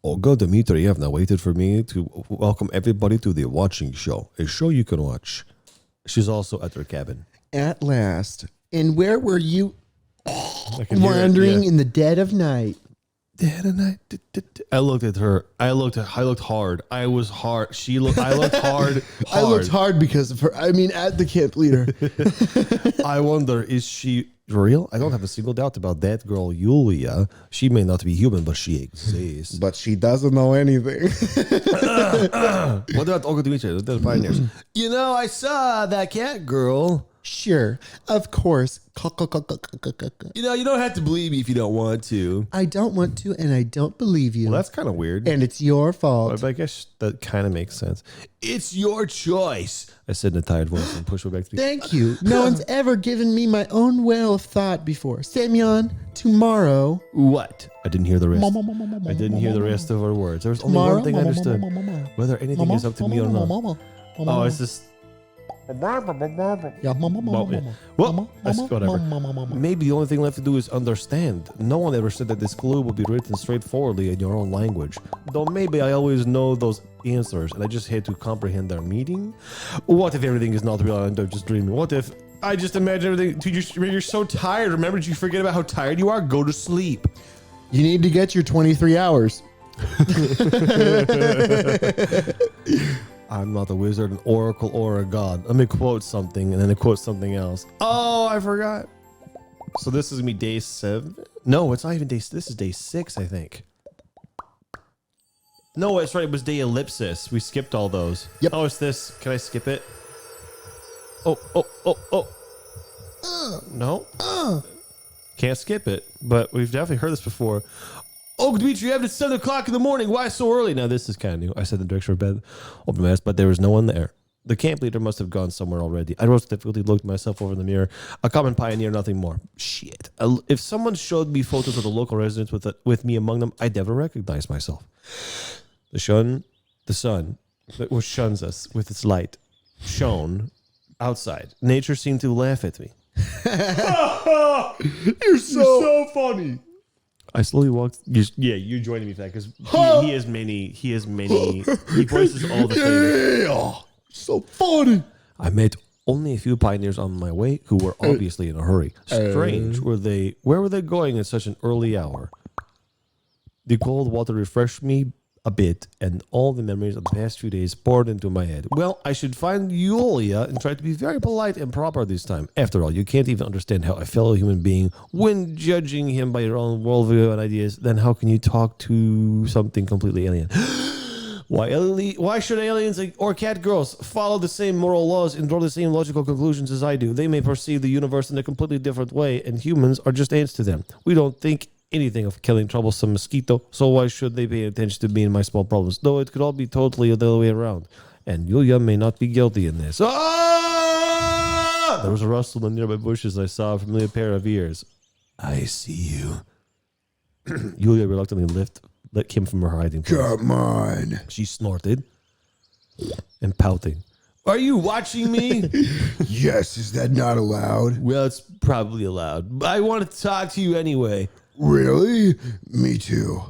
Olga Dmitrievna waited for me to welcome everybody to the watching show, a show you can watch. She's also at her cabin. At last. And where were you wandering in the dead of night? Dead of night. I looked at her. I looked hard. I was hard. I looked hard. I looked hard because of her. I mean, at the camp leader. I wonder, is she real? I don't have a single doubt about that girl, Yulya. She may not be human, but she exists. But she doesn't know anything. What about Olga Dmitrievna, the pioneers? You know, I saw that cat girl. Sure, of course. You know, you don't have to believe me if you don't want to. I don't want to, and I don't believe you. Well, that's kind of weird. And it's your fault. But I guess that kind of makes sense. It's your choice, I said in a tired voice and pushed her back to me. Thank you. No one's ever given me my own well of thought before. Semyon, tomorrow. What? I didn't hear the rest. I didn't hear the rest of her words. There was only one thing I understood. Whether anything is up to me or not. Oh, it's just... Well, that's whatever. Maybe the only thing left to do is understand. No one ever said that this clue would be written straightforwardly in your own language. Though maybe I always know those answers and I just had to comprehend their meaning. What if everything is not real and I'm just dreaming? What if I just imagine everything? Dude, you're so tired. Remember, did you forget about how tired you are? Go to sleep. You need to get your 23 hours. I'm not a wizard, an oracle, or a god. Let me quote something, and then I quote something else. Oh, I forgot. So this is going to be day 7? No, it's not even day... This is day 6, I think. No, that's right. It was day ellipsis. We skipped all those. Yep. Oh, it's this. Can I skip it? Oh. No. Can't skip it. But we've definitely heard this before. Oh, Dmitrievna, it's 7 o'clock in the morning. Why so early? Now, this is kind of new. I said in the direction of bed, open my eyes, but there was no one there. The camp leader must have gone somewhere already. I most difficultly looked myself over in the mirror. A common pioneer, nothing more. Shit. If someone showed me photos of the local residents with me among them, I'd never recognize myself. The sun, which shuns us with its light, shone outside. Nature seemed to laugh at me. You're so funny. I slowly walked. You're joining me for that because he has many. He voices all the things. Yeah, so funny. I met only a few pioneers on my way who were obviously in a hurry. Strange, where were they going at such an early hour? The cold water refreshed me a bit, and all the memories of the past few days poured into my head. Well, I should find Yulya and try to be very polite and proper this time. After all, you can't even understand how a fellow human being, when judging him by your own worldview and ideas, then how can you talk to something completely alien? Why should aliens or cat girls follow the same moral laws and draw the same logical conclusions as I do? They may perceive the universe in a completely different way, and humans are just ants to them. We don't think anything of killing troublesome mosquito, so why should they pay attention to me and my small problems? Though it could all be totally the other way around. And Yulya may not be guilty in this. Ah! There was a rustle in the nearby bushes. I saw a familiar pair of ears. I see you. Yulya reluctantly came from her hiding place. Come on. She snorted and pouting. Are you watching me? Yes, is that not allowed? Well, it's probably allowed. But I want to talk to you anyway. Really? Me too.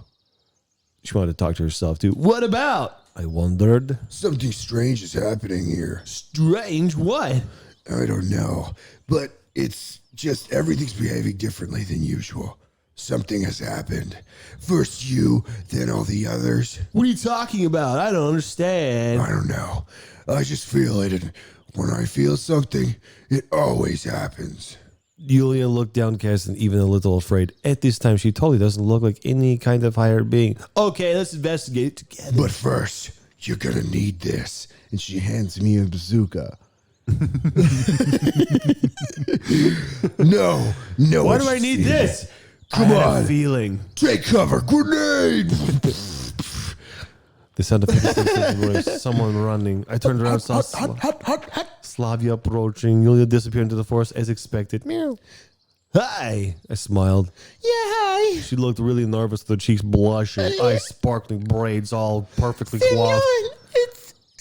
She wanted to talk to herself too. What about? I wondered. Something strange is happening here. Strange? What? I don't know, but it's just everything's behaving differently than usual. Something has happened. First you, then all the others. What are you talking about? I don't understand. I don't know. I just feel it, and when I feel something, it always happens. Yulya looked downcast and even a little afraid. At this time, she totally doesn't look like any kind of higher being. Okay, let's investigate it together. But first, you're gonna need this. And she hands me a bazooka. No. Why do I need this? Come on. I had a feeling. Take cover. Grenade. The sound of voice, someone running. I turned around and saw Slavia approaching. Yulya disappeared into the forest as expected. Meow. Hi! I smiled. Yeah, hi. She looked really nervous with her cheeks blushing, eyes sparkling, braids all perfectly coiffed.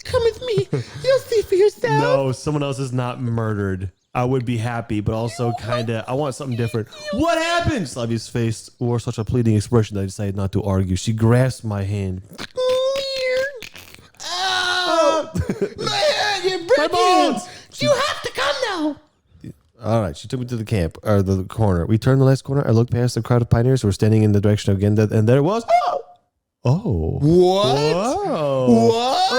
Come with me. You'll see for yourself. No, someone else is not murdered. I would be happy, but also kind of, I want something different. What happened? Slavia's face wore such a pleading expression that I decided not to argue. She grasped my hand. Ow! My hand, you're breaking bones! You have to come now. All right, she took me to the camp, or the corner. We turned the last corner. I looked past the crowd of pioneers who were standing in the direction of Genda, and there it was. Oh. What? Whoa. What?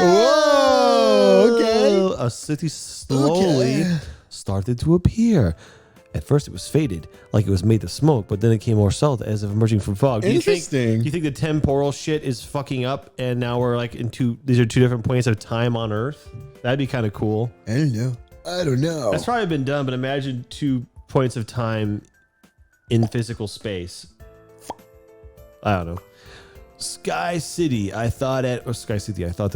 Whoa. Okay. A city slowly started to appear. At first, it was faded, like it was made of smoke, but then it came more solid, as if emerging from fog. Interesting. Do you think the temporal shit is fucking up, and now we're like these are two different points of time on Earth? That'd be kind of cool. I don't know. That's probably been done, but imagine 2 points of time in physical space. I don't know. Sky City, I thought at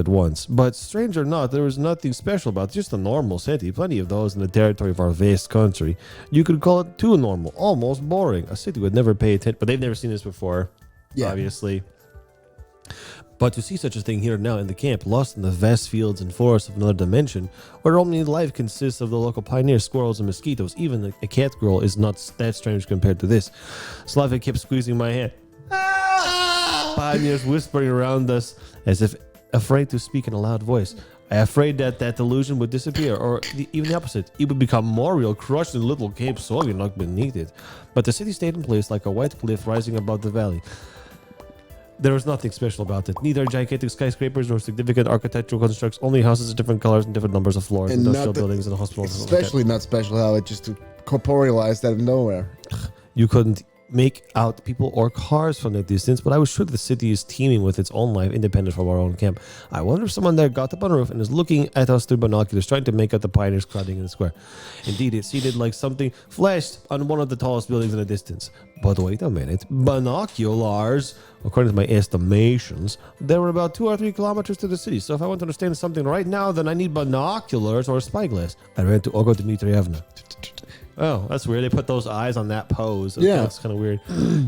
once. But strange or not, there was nothing special about it, just a normal city. Plenty of those in the territory of our vast country. You could call it too normal, almost boring. A city would never pay attention, but they've never seen this before, obviously. But to see such a thing here now in the camp, lost in the vast fields and forests of another dimension, where only life consists of the local pioneers, squirrels, and mosquitoes, even a cat girl is not that strange compared to this. Slavia kept squeezing my hand. Pioneers whispering around us as if afraid to speak in a loud voice. I afraid that delusion would disappear, or even the opposite. It would become more real, crushed in a little cape soaring like beneath it. But the city stayed in place like a white cliff rising above the valley. There was nothing special about it. Neither gigantic skyscrapers nor significant architectural constructs. Only houses of different colors and different numbers of floors, and industrial buildings and hospitals. Especially not special how it just corporealized out of nowhere. You couldn't make out people or cars from that distance, but I was sure the city is teeming with its own life, independent from our own camp. I wonder if someone there got up on the roof and is looking at us through binoculars, trying to make out the pioneers crowding in the square. Indeed, it seemed like something flashed on one of the tallest buildings in the distance. But wait a minute, binoculars. According to my estimations, there were about 2 or 3 kilometers to the city. So if I want to understand something right now, then I need binoculars or a spyglass. I ran to Olga Dmitrievna. Oh, that's weird. They put those eyes on that pose. That's kind of weird.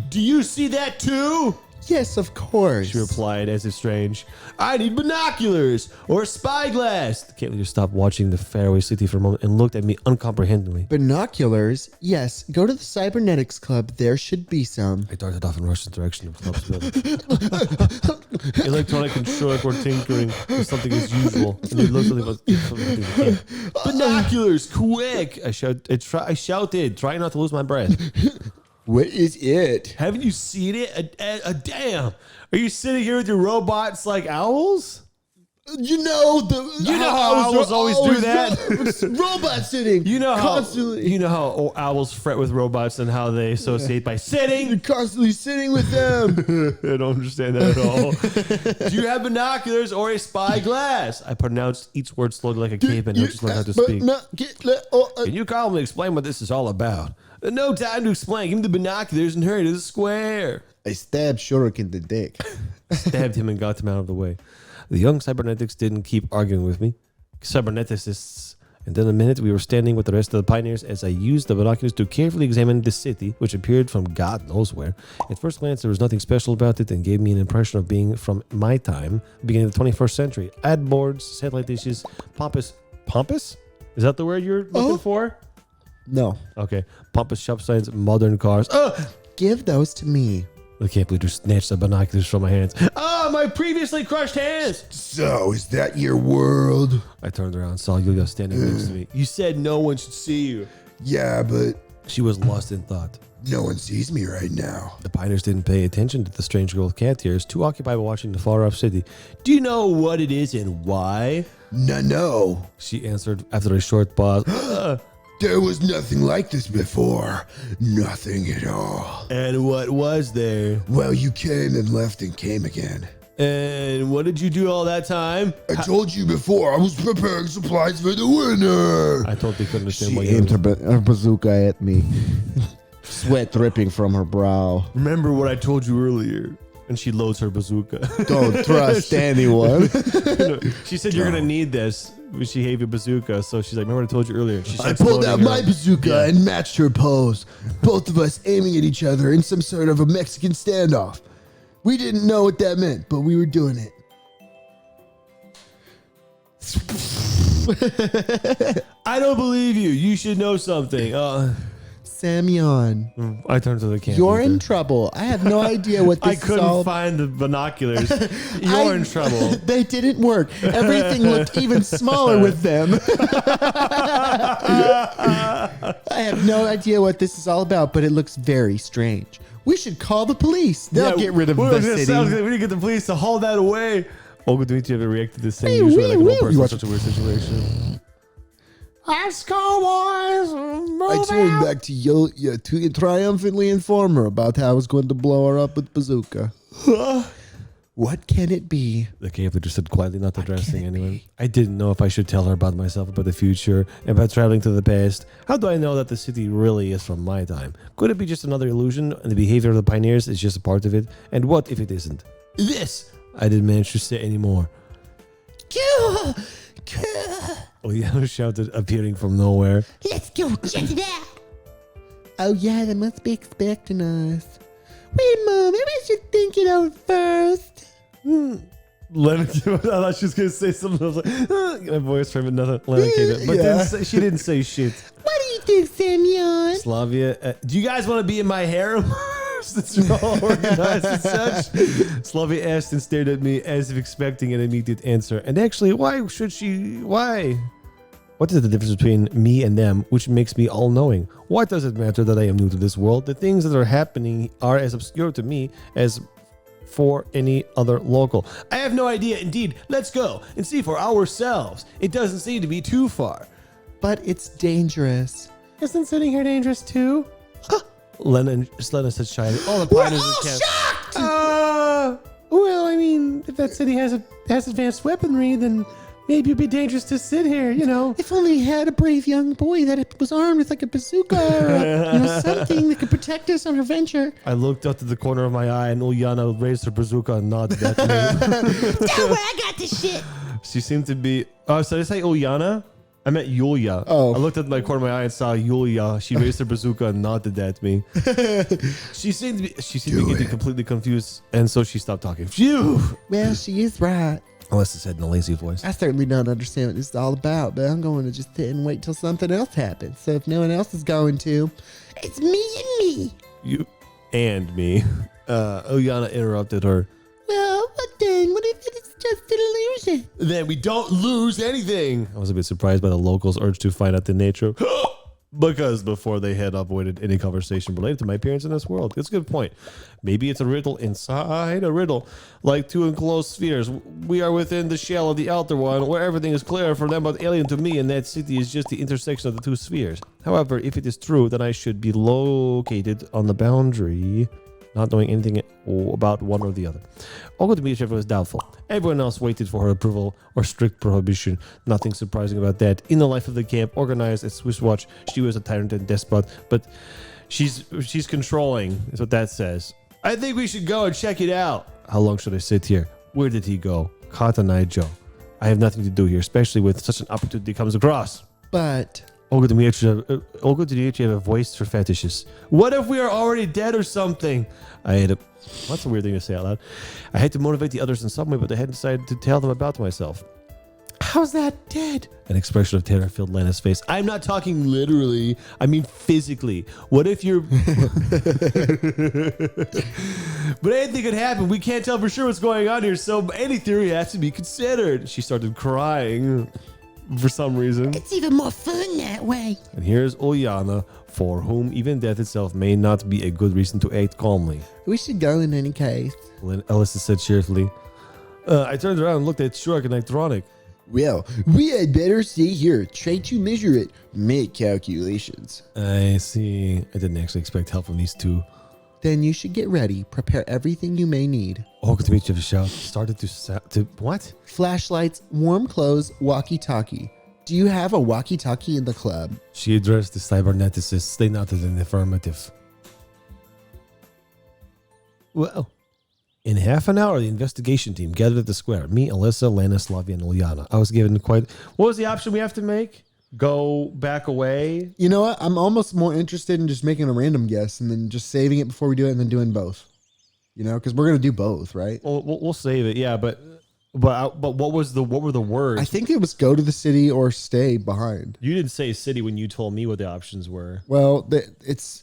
Do you see that too? Yes, of course. She replied as if strange. I need binoculars or a spyglass. The cat leader stopped watching the faraway city for a moment and looked at me uncomprehendingly. Binoculars? Yes. Go to the Cybernetics Club. There should be some. I darted off and rushed in the direction of the club's building. Electronic and short were tinkering with something as usual. And they looked like binoculars, quick! I shouted, trying not to lose my breath. What is it? Haven't you seen it? Damn. Are you sitting here with your robots like owls? You know how owls always do that? Robot sitting. You know constantly. how owls fret with robots and how they associate by sitting. You're constantly sitting with them. I don't understand that at all. Do you have binoculars or a spyglass? I pronounced each word slowly like a caveman who just learned how to speak. Can you calmly explain what this is all about? No time to explain. Give me the binoculars and hurry to the square. I stabbed Shurik in the dick. Stabbed him and got him out of the way. The young cybernetics didn't keep arguing with me. Cyberneticists. And in a minute, we were standing with the rest of the pioneers as I used the binoculars to carefully examine the city, which appeared from God knows where. At first glance, there was nothing special about it and gave me an impression of being from my time, beginning of the 21st century. Ad boards, satellite dishes, pompous. Pompous? Is that the word you're looking for? No. Okay. Pompous shop signs, modern cars. Give those to me. The camp leader snatched the binoculars from my hands. My previously crushed hands! So, is that your world? I turned around and saw Yulya standing next to me. You said no one should see you. Yeah, but She was lost in thought. no one sees me right now. The pioneers didn't pay attention to the strange girl with cat ears, too occupied with watching the far-off city. Do you know what it is and why? No. She answered after a short pause. There was nothing like this before. Nothing at all. And what was there? Well, you came and left and came again. And what did you do all that time? I told you before, I was preparing supplies for the winter. I totally couldn't understand She what you aimed her bazooka at me. Sweat dripping from her brow. Remember what I told you earlier. And she loads her bazooka. Don't trust anyone. She said you're going to need this. She gave you a bazooka. So she's like, remember what I told you earlier? She I starts pulled loading out her. my bazooka and matched her pose. Both of us aiming at each other in some sort of a Mexican standoff. We didn't know what that meant, but we were doing it. I don't believe you. You should know something. Semyon, I turned to the camp. you're leader. in trouble. I have no idea what this I is couldn't all. find the binoculars. You're in trouble. They didn't work. Everything looked even smaller with them. I have no idea what this is all about, but it looks very strange. We should call the police. They'll get rid of the city. We need to get the police to haul that away. Olga Dmitry ever reacted to this same Wee, usually wee, like an wee. old person You in watch- such a weird situation. Let's go, boys. I turned back to Yulya to triumphantly inform her about how I was going to blow her up with bazooka. What can it be? The camp leader said quietly, not addressing anyone. I didn't know if I should tell her about myself, about the future, about traveling to the past. How do I know that the city really is from my time? Could it be just another illusion and the behavior of the pioneers is just a part of it? And what if it isn't? This! I didn't manage to say any more. Yulya shouted, appearing from nowhere. Let's go check it out. Oh yeah, they must be expecting us. Wait, Mom, maybe I should think it out first. Lena, I thought she was going to say something. I was like, my voice from another Lena came in. But she didn't say shit. What do you think, Semyon? Slavia, do you guys want to be in my harem? Since you're all organized and such. Slavia asked and stared at me as if expecting an immediate answer. And actually, why should she? Why? What is the difference between me and them, which makes me all-knowing? Why does it matter that I am new to this world? The things that are happening are as obscure to me as for any other local. I have no idea. Indeed, let's go and see for ourselves. It doesn't seem to be too far. But it's dangerous. Isn't sitting here dangerous too? Lena said shyly. All the pioneers all camp. shocked! Well, I mean, if that city has advanced weaponry, then maybe it'd be dangerous to sit here, you know. If only he had a brave young boy that was armed with like a bazooka or something that could protect us on our venture. I looked up to the corner of my eye, and Ulyana raised her bazooka and nodded at me. Don't worry, I got this shit. She seemed to be. Oh, so did I say Ulyana? I meant Yulya. Oh. I looked at my corner of my eye and saw Yulya. She raised her bazooka and nodded at me. She seemed to be getting completely confused, and so she stopped talking. Phew! Well, she is right. Alessa said in a lazy voice. I certainly don't understand what this is all about, but I'm going to just sit and wait till something else happens. So if no one else is going to, It's me and me. You and me. Ulyana interrupted her. Well, what then? What if it's just an illusion? Then we don't lose anything. I was a bit surprised by the locals' urge to find out the nature of because before they had avoided any conversation related to my appearance in this world. It's a good point. Maybe it's a riddle inside a riddle, like two enclosed spheres. We are within the shell of the outer one, where everything is clear for them but alien to me, and that city is just the intersection of the two spheres. However, if it is true, then I should be located on the boundary, not knowing anything about one or the other. Olga Dmitriev was doubtful. Everyone else waited for her approval or strict prohibition. Nothing surprising about that. In the life of the camp, organized at Swiss Watch, she was a tyrant and despot, but she's controlling, is what that says. I think we should go and check it out. How long should I sit here? Where did he go? Cotton Eye Joe. I have nothing to do here, especially with such an opportunity comes across. but Olga Dmitriev have a voice for fetishes. What if we are already dead or something? That's a weird thing to say out loud. I had to motivate the others in some way, but I had decided to tell them about myself. How's that dead? An expression of terror filled Lena's face. I'm not talking literally. I mean physically. What if you're... But anything could happen. We can't tell for sure what's going on here, so any theory has to be considered. She started crying for some reason. It's even more fun that way. And here's Ulyana, for whom even death itself may not be a good reason to act calmly. we should go in any case. Alyssa said cheerfully. I turned around and looked at Shrek and Ictronic. Well, we had better stay here, try to measure it, make calculations. I see. I didn't actually expect help from these two. Then you should get ready, prepare everything you may need. Olga Dmitriev shout started to what? Flashlights, warm clothes, walkie-talkie. Do you have a walkie-talkie in the club? She addressed the cyberneticists. They nodded in the affirmative. Well, in half an hour, the investigation team gathered at the square. Me, Alyssa, Lena, Slavia, and Ulyana. I was given quite... What was the option we have to make? Go back away? You know what? I'm almost more interested in just making a random guess and then just saving it before we do it and then doing both. You know, because we're going to do both, right? We'll save it, yeah, but But what were the words? I think it was go to the city or stay behind. You didn't say city when you told me what the options were. Well,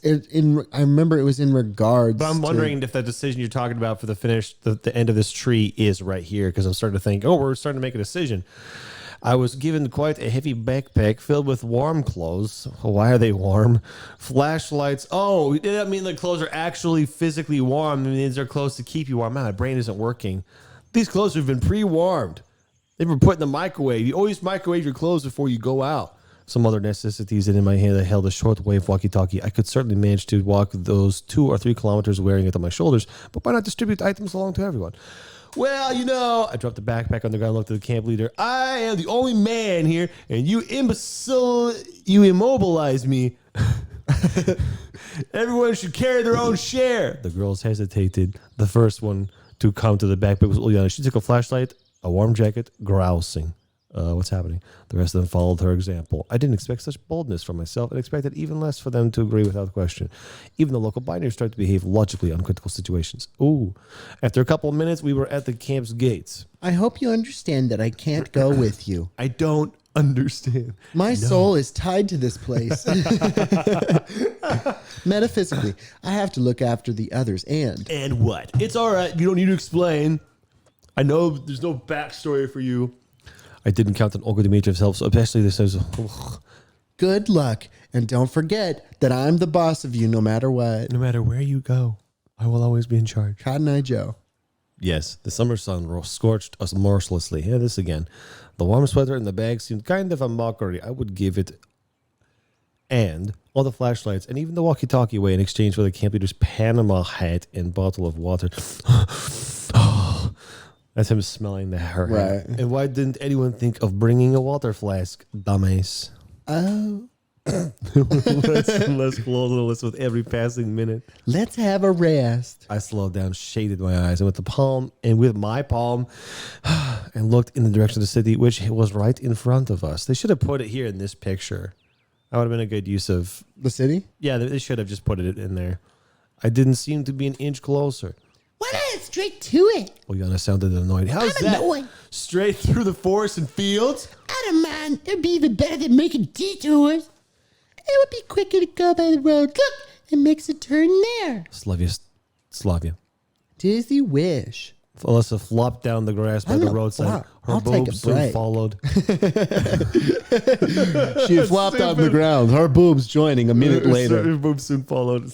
I remember it was in regards. But I'm wondering if the decision you're talking about for the end of this tree is right here, because I'm starting to think, we're starting to make a decision. I was given quite a heavy backpack filled with warm clothes. Why are they warm? Flashlights. Oh, I mean the clothes are actually physically warm. It means they're clothes to keep you warm. Man, my brain isn't working. These clothes have been pre-warmed. They were put in the microwave. You always microwave your clothes before you go out. Some other necessities, and in my hand I held a shortwave walkie-talkie. I could certainly manage to walk those 2 or 3 kilometers wearing it on my shoulders, but why not distribute items along to everyone? Well, I dropped the backpack on the ground and looked at the camp leader. I am the only man here, and you imbecile, you immobilized me. Everyone should carry their own share. The girls hesitated. The first one to come to the backpack was Yulya. She took a flashlight, a warm jacket, grousing. What's happening? The rest of them followed her example. I didn't expect such boldness from myself and expected even less for them to agree without question. Even the local binders started to behave logically on critical situations. Ooh. After a couple of minutes, we were at the camp's gates. I hope you understand that I can't go with you. I don't understand. My soul is tied to this place. Metaphysically, I have to look after the others And what? It's all right. You don't need to explain. I know there's no backstory for you. I didn't count on Olga Dmitriev's help, so especially this is. Good luck, and don't forget that I'm the boss of you no matter what. No matter where you go, I will always be in charge. Cotton Eye Joe. Yes, the summer sun scorched us mercilessly. Here, this again. The warm sweater in the bag seemed kind of a mockery. I would give it, and all the flashlights, and even the walkie-talkie away in exchange for the camp leader's Panama hat and bottle of water. That's him smelling the hair. Right. And why didn't anyone think of bringing a water flask, dumbass? Oh. Less close with every passing minute. Let's have a rest. I slowed down, shaded my eyes, and with my palm, and looked in the direction of the city, which was right in front of us. They should have put it here in this picture. That would have been a good use of the city. Yeah, they should have just put it in there. I didn't seem to be an inch closer. Why not straight to it? Yana sounded annoyed. How's I'm that? annoyed. Straight through the forest and fields? I don't mind. It'd be even better than making detours. It would be quicker to go by the road. Look, it makes a turn there. Slavia. Dizzy wish. Alyssa flopped down the grass by the roadside. Her I'll take a boobs soon break. followed. She flopped on the ground. Her boobs joining a minute later. Her boobs soon followed.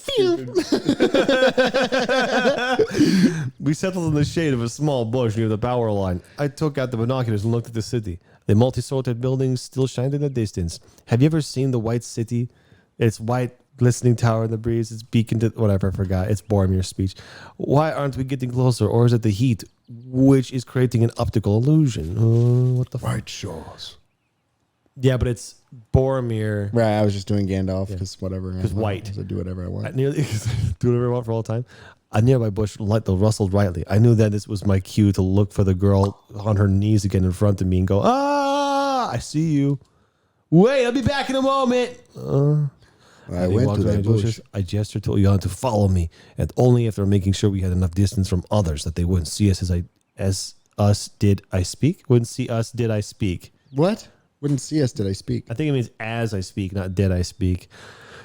We settled in the shade of a small bush near the power line. I took out the binoculars and looked at the city. The multi-sorted buildings still shined in the distance. Have you ever seen the White City? It's white, glistening tower in the breeze. It's beacon to whatever. I forgot. It's Boromir's speech. Why aren't we getting closer? Or is it the heat, which is creating an optical illusion? What the White shores. Yeah, but it's Boromir. Right, I was just doing Gandalf because whatever. Because white. So do whatever I want. I nearly do whatever I want for all time. A nearby bush rustled rightly. I knew that this was my cue to look for the girl on her knees again in front of me and go, I see you. Wait, I'll be back in a moment. I went to that bush. I gestured to Yulya to follow me, and only after making sure we had enough distance from others that they wouldn't see us as us did I speak? Wouldn't see us did I speak? What? Wouldn't see us, did I speak? I think it means as I speak, not did I speak.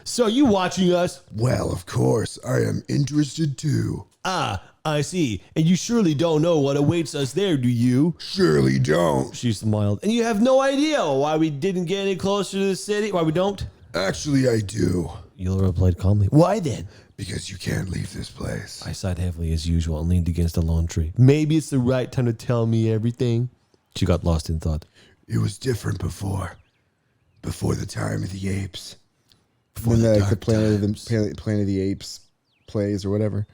So you watching us? Well, of course, I am interested too. Ah, I see. And you surely don't know what awaits us there, do you? Surely don't. She smiled. And you have no idea why we didn't get any closer to the city? Why we don't? Actually, I do. Yulya replied calmly. Why then? Because you can't leave this place. I sighed heavily as usual and leaned against a lone tree. Maybe it's the right time to tell me everything. She got lost in thought. It was different before. Before the time of the apes. When the Planet of the Apes plays or whatever.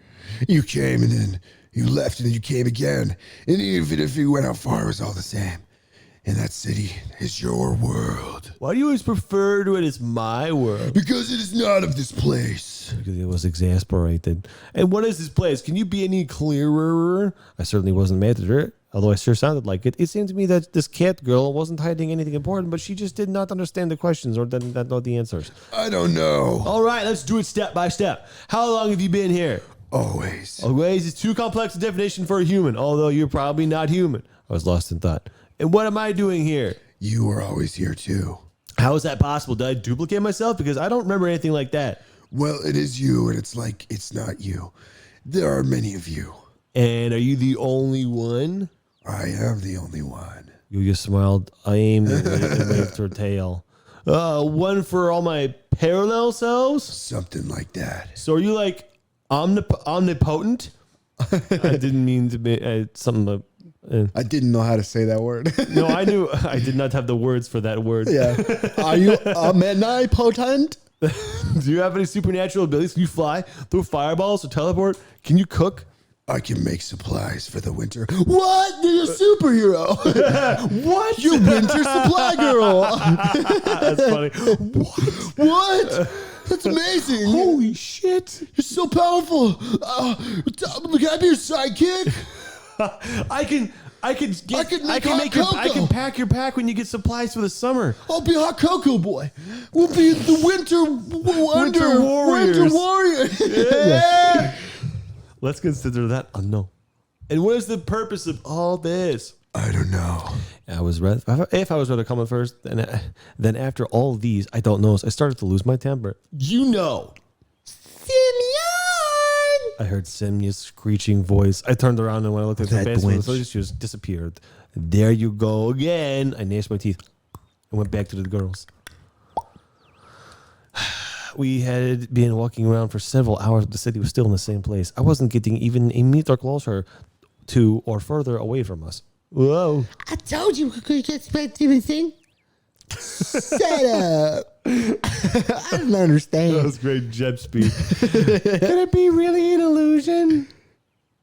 You came and then you left and then you came again. And even if you went out far, it was all the same. And that city is your world. Why do you always refer to it as my world? Because it is not of this place. Because it was exasperated. And what is this place? Can you be any clearer? I certainly wasn't mad at her, although I sure sounded like it. It seemed to me that this cat girl wasn't hiding anything important, but she just did not understand the questions or didn't know the answers. I don't know. All right, let's do it step by step. How long have you been here? Always. Always is too complex a definition for a human, although you're probably not human. I was lost in thought. And what am I doing here? You were always here too. How is that possible? Did I duplicate myself? Because I don't remember anything like that. Well, it is you, and it's like it's not you. There are many of you. And are you the only one? I am the only one. Yulya smiled. I aimed and waved her tail. One for all my parallel selves? Something like that. So are you like omnipotent? I didn't mean to be something. I didn't know how to say that word. No, I knew I did not have the words for that word. Yeah. Are you omnipotent? Do you have any supernatural abilities? Can you fly, throw fireballs, or teleport? Can you cook? I can make supplies for the winter. What? You're a superhero. What? You winter supply girl. That's funny. What? That's amazing. Holy shit. You're so powerful. Can I be your sidekick? I can I can pack your pack when you get supplies for the summer. I'll be hot cocoa boy. We'll be the winter warriors. Winter warriors. Yeah. Let's consider that unknown. And what is the purpose of all this? I don't know. If I was rather common first, then after all of these, I don't know. I started to lose my temper. You know. Simeon! I heard Semya's screeching voice. I turned around and when I looked at her That face, wench. she just disappeared. There you go again. I gnashed my teeth and went back to the girls. We had been walking around for several hours, but the city was still in the same place. I wasn't getting even a meter closer to or further away from us. Whoa. I told you we could expect anything. Shut up. I don't understand. That was great jet speed. Could it be really an illusion?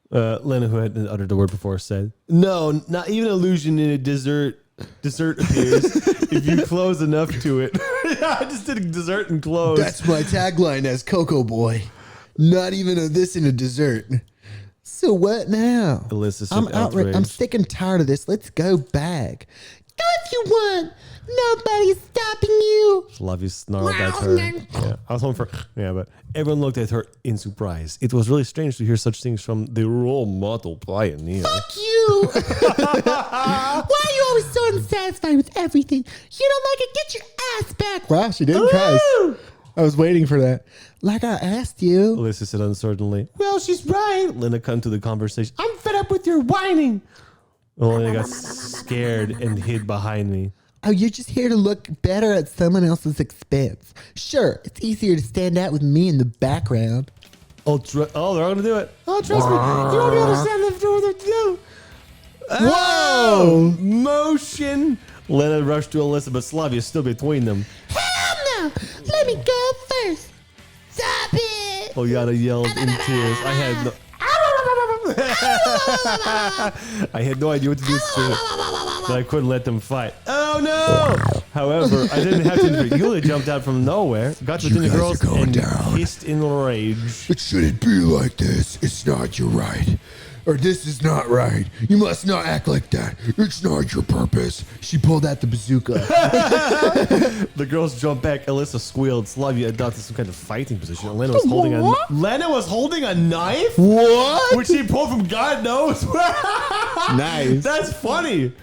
Lena, who had uttered the word before, said, "No, not even illusion in a dessert. Dessert appears if you close enough to it." I just did a dessert and close. That's my tagline as Cocoa Boy. Not even a this in a dessert. So what now? Alyssa said I'm outraged. I'm outraged. sick and tired of this. Let's go back. Go if you want. Nobody's stopping you. Fluffy snarled at her. Yeah, I was home for but everyone looked at her in surprise. It was really strange to hear such things from the role model pioneer. Fuck you. Why are you always so unsatisfied with everything? You don't like it? Get your ass back. Wow, she didn't cuss. I was waiting for that. Like I asked you. Alyssa said uncertainly. Well, she's right. Linda cut to the conversation. I'm fed up with your whining. Lena got scared and hid behind me. Oh, you're just here to look better at someone else's expense. Sure, it's easier to stand out with me in the background. Oh, they're all going to do it. Oh, trust me. You won't be able to stand there for what they do. Whoa! Motion. Lena rushed to Alyssa, but Slavia's still between them. Hell no. Let me go first. Stop it. Oyana yelled in tears. I had no idea what to do, but I couldn't let them fight. Oh no! However, I didn't have to interfere. Yulya jumped out from nowhere, got You within the guys girls, are going and down. hissed in rage. It shouldn't be like this. It's not your right. Or this is not right. You must not act like that. It's not your purpose. She pulled out the bazooka. The girls jumped back. Alyssa squealed. Slavia adopted some kind of fighting position. Lena was holding a knife. What? Which she pulled from God knows. Nice. That's funny.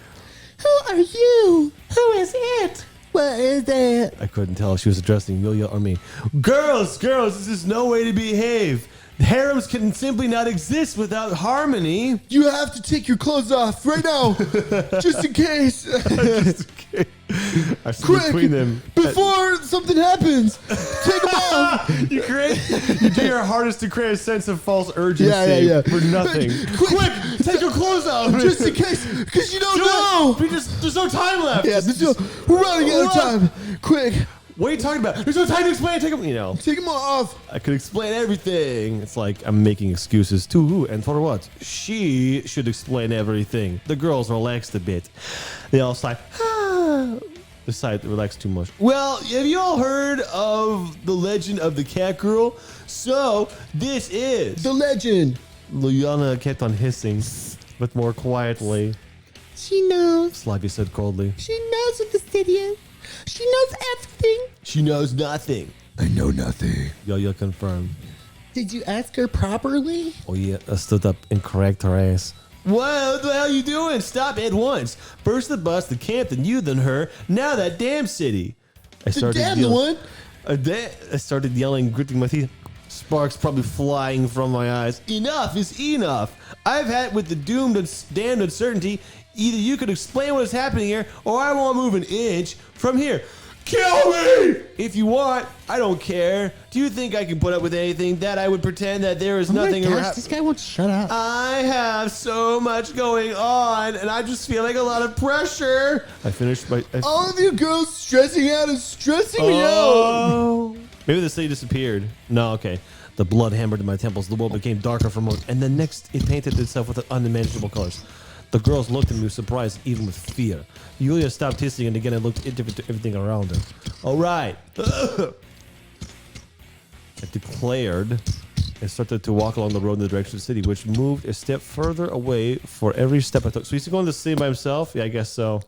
Who are you? Who is it? What is that? I couldn't tell if she was addressing Yulya or me. Girls, this is no way to behave. Harems can simply not exist without harmony. You have to take your clothes off right now, just in case. I stood Quick, between them. before something happens, take them off. You do your hardest to create a sense of false urgency Yeah. for nothing. Quick, Take your clothes off. just in case, because you don't know. There's no time left. Yeah, we're running out of time. Quick, What are you talking about? There's no time to explain. Take them off. I could explain everything. It's like I'm making excuses to who and for what. She should explain everything. The girls relaxed a bit. They all sighed. Decided to relax too much. Well, have you all heard of the legend of the cat girl? So, this is... The legend. Luliana kept on hissing, but more quietly. She knows. Slavia said coldly. She knows what the city is. She knows everything. She knows nothing. I know nothing. Yulya confirmed. Did you ask her properly? Oh yeah, I stood up and cracked her ass. What the hell you doing? Stop at once. First the bus, the camp, then you, then her. Now that damn city. I started yelling. I started yelling, gritting my teeth. Sparks probably flying from my eyes. Enough is enough. I've had with the doomed and damned uncertainty. Either you could explain what is happening here, or I won't move an inch from here. Kill me if you want. I don't care. Do you think I can put up with anything that I would pretend that there is nothing around? This guy won't shut up. I have so much going on, and I'm just feeling a lot of pressure. I finished my. All of you girls stressing out is stressing me out. Oh. Maybe the city disappeared. No, okay. The blood hammered in my temples. The world became darker for a moment, and then next it painted itself with unimaginable colors. The girls looked at me with surprise, even with fear. Yulya stopped hissing, and again I looked into everything around her. All right. I declared and started to walk along the road in the direction of the city, which moved a step further away for every step I took. So he's going to the city by himself? Yeah, I guess so.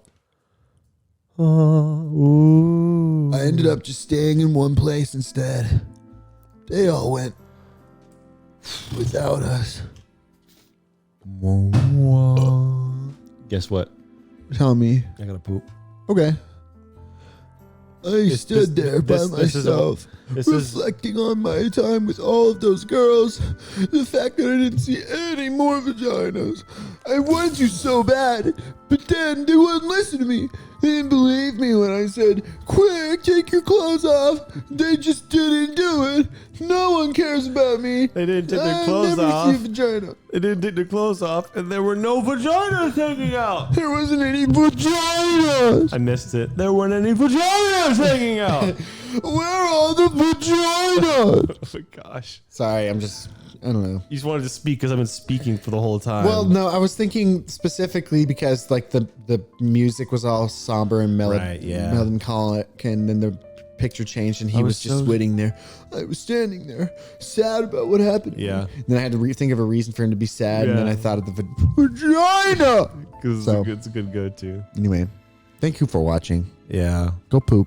I ended up just staying in one place instead. They all went without us. Guess what? Tell me. I gotta poop. Okay. I stood there by myself, this is reflecting on my time with all of those girls. The fact that I didn't see any more vaginas. I wanted to so bad, but then they wouldn't listen to me. They didn't believe me when I said, quick, take your clothes off. They just didn't do it. No one cares about me. They didn't take their clothes off. I never see a vagina. They didn't take their clothes off, and there were no vaginas hanging out. There wasn't any vaginas. I missed it. There weren't any vaginas hanging out. Where are all the vaginas? Oh my gosh. Sorry, I don't know. You just wanted to speak because I've been speaking for the whole time. Well, no, I was thinking specifically because like the music was all somber and melancholic, and then the picture changed, and he was just waiting there. I was standing there, sad about what happened. Yeah. And then I had to think of a reason for him to be sad, and then Yeah. I thought of the vagina. Because So- it's a good go-to. Anyway, thank you for watching. Yeah. Go poop.